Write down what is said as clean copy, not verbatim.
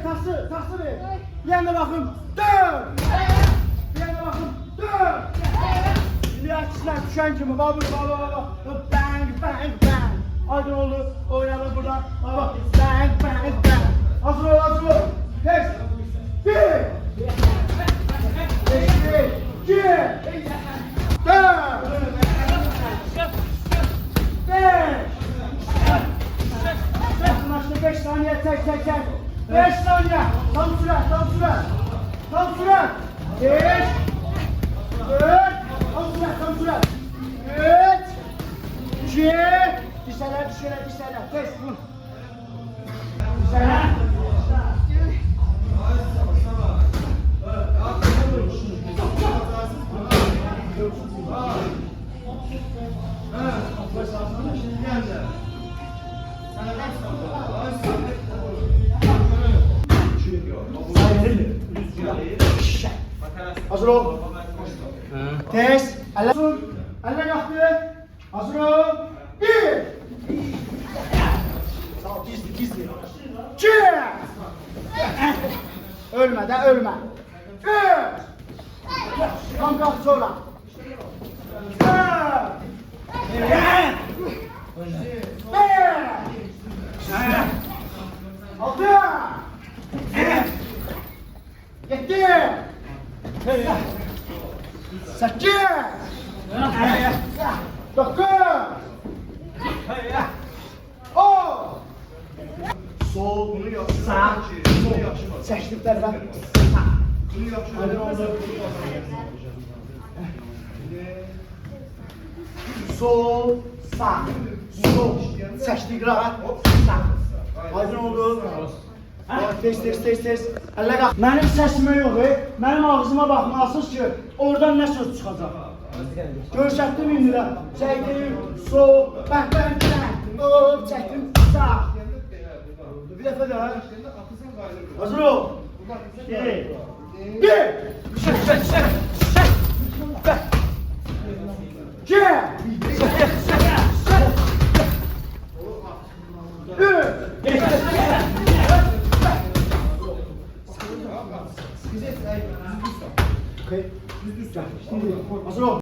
Tahsı ver. Bir yana bakın. Dön. Bir yana bakın. Dön. Şimdi açısından düşen kimi. Baba. Bang. Hadi oğlum. Oynayalım buradan. Baba. Bang. Hazır ol. Geç. Bir. İki. Dört. Beş. 5 saniye tek. 5 saniye. Tam süre. 5. 4. Tam süre. 3. 2. Dişeler. Kes. Vur. Dişeler. Hazır ol. Tez. Elle kalktı. Hazır ol. 1. Gizli. 2. Ölme. 3. Tam kalk sonra. 4. 6. 7. 8. 9. 10. Sol bunu yap. Sağ. Sol. Seçtik tarafa. Bunu yap. Hadi oldu. Sol, sağ. Sol. Seçtik rahat. Sağ. Hadi oldu. Tez. Elle qalx. Mənim səsimə yox, mənim ağzıma baxmalısınız ki, oradan nə söz çıxacaq. Görsətdim indi də. Çəkdim, sol, bang, çəkdim, sağ. Bir dəfə də. Hazır ol. 1. Çək. 2.